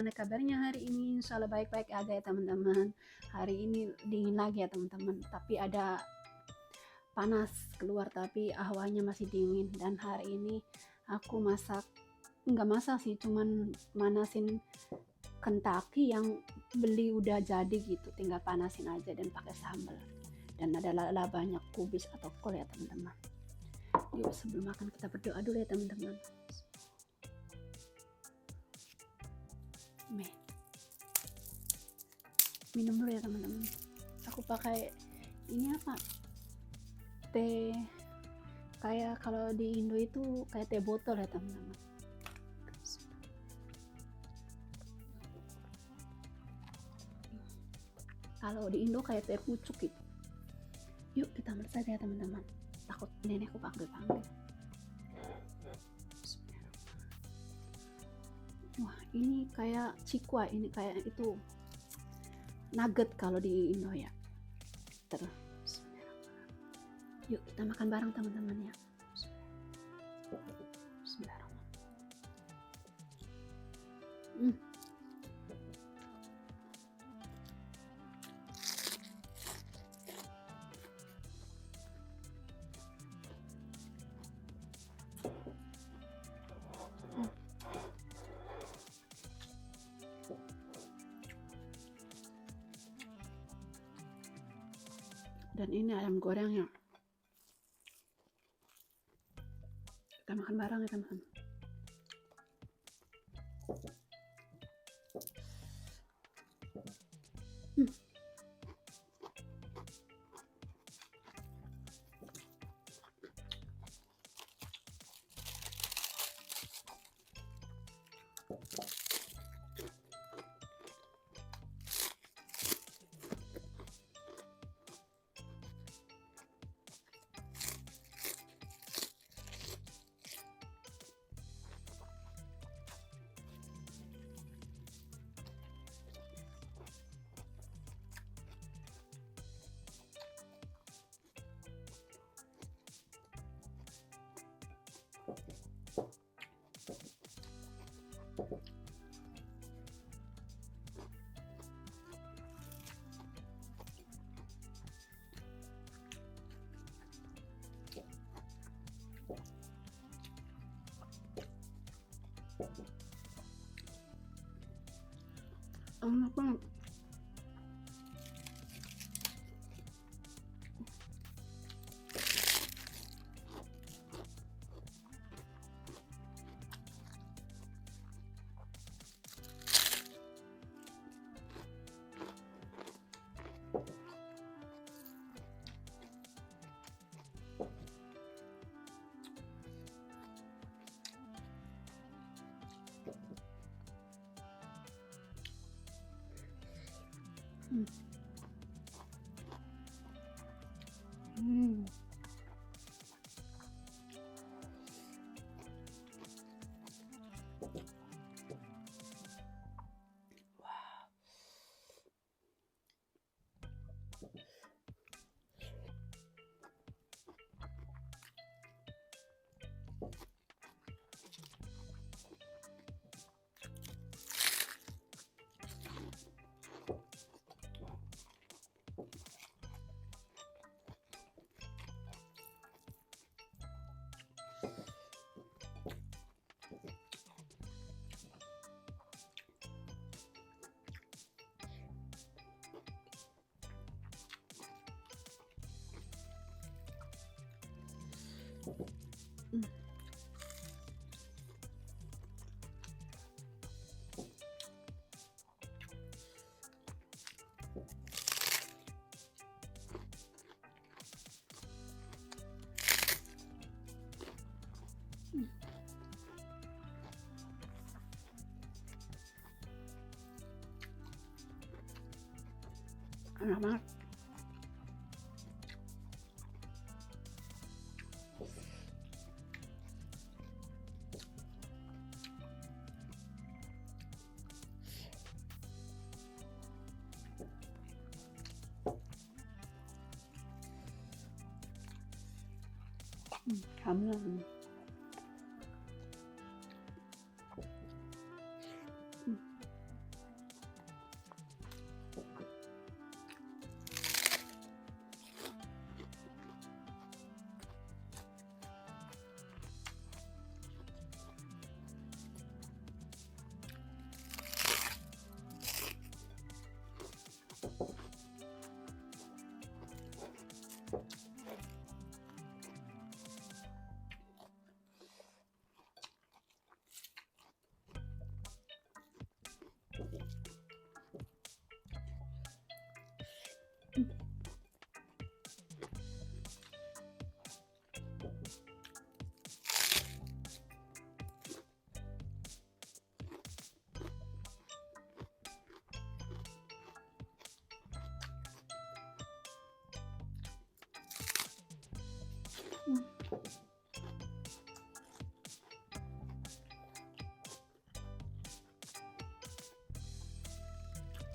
Gimana kabarnya hari ini? Insya Allah baik-baik aja ya teman-teman. Hari ini dingin lagi ya teman-teman. Tapi ada panas keluar tapi hawanya masih dingin. Dan hari ini aku nggak masak sih, cuman manasin Kentucky yang beli udah jadi gitu. Tinggal panasin aja dan pakai sambal. Dan ada banyak kubis atau kol ya teman-teman. Yuk sebelum makan kita berdoa dulu ya teman-teman. Minum dulu ya teman-teman. Aku pakai ini apa, teh, kayak kalau di Indo itu kayak teh botol ya teman-teman. Kalau di Indo kayak teh pucuk gitu. Yuk kita ambil saja ya teman-teman, takut nenekku panggil-panggil. Wah ini kayak cikwa, ini kayak itu nugget kalau di Indo ya. Terus yuk kita makan bareng teman-teman ya. Bismillahirrahmanirrahim. Dan ini ayam gorengnya. Kita makan bareng ya teman-teman. Apa? Enak banget. Alhamdulillah.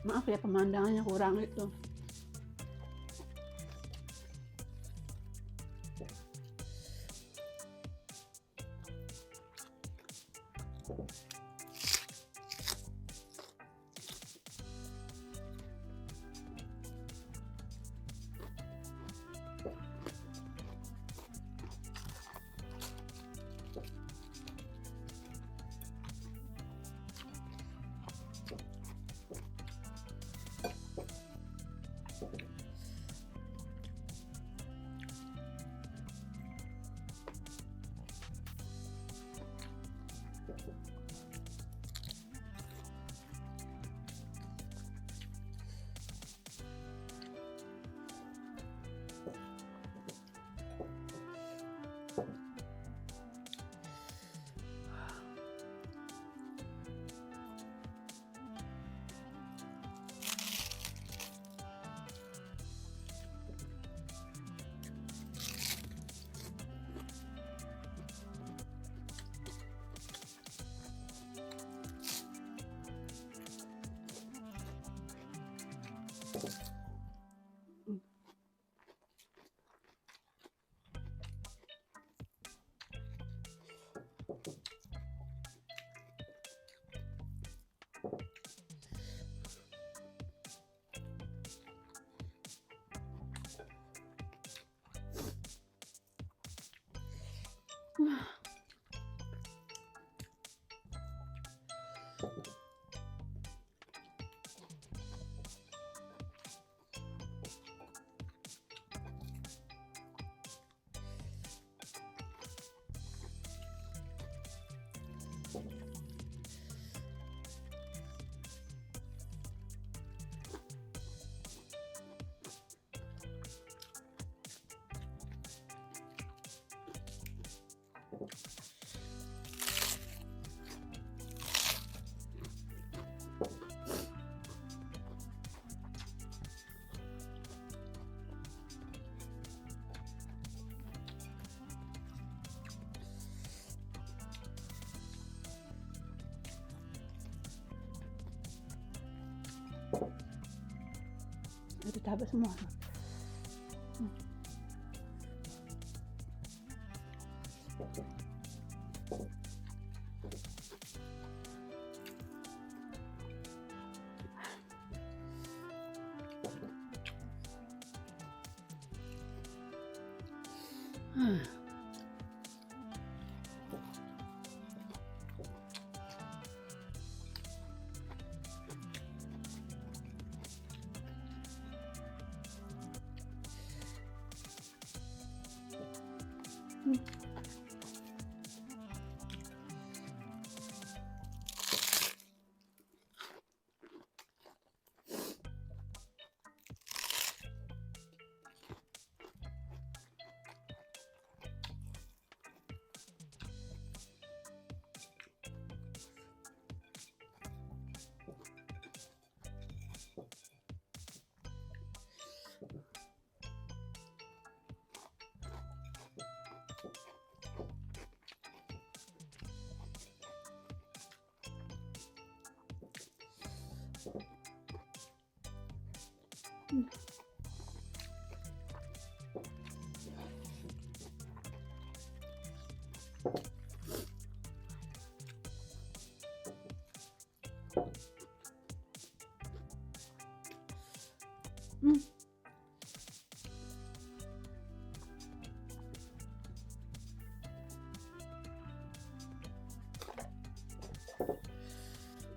Maaf ya pemandangannya kurang itu. Itu habis semua.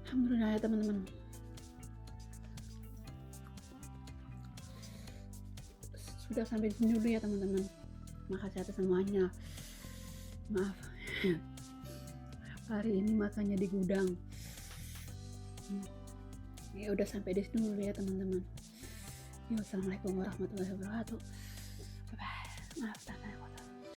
Alhamdulillah ya teman-teman. Sudah sampai di sini dulu ya teman-teman. Makasih atas semuanya. Maaf. Hari ini makannya di gudang. Ya udah sampai di sini dulu ya teman-teman. Assalamualaikum warahmatullahi wabarakatuh. Bye bye. Maaf.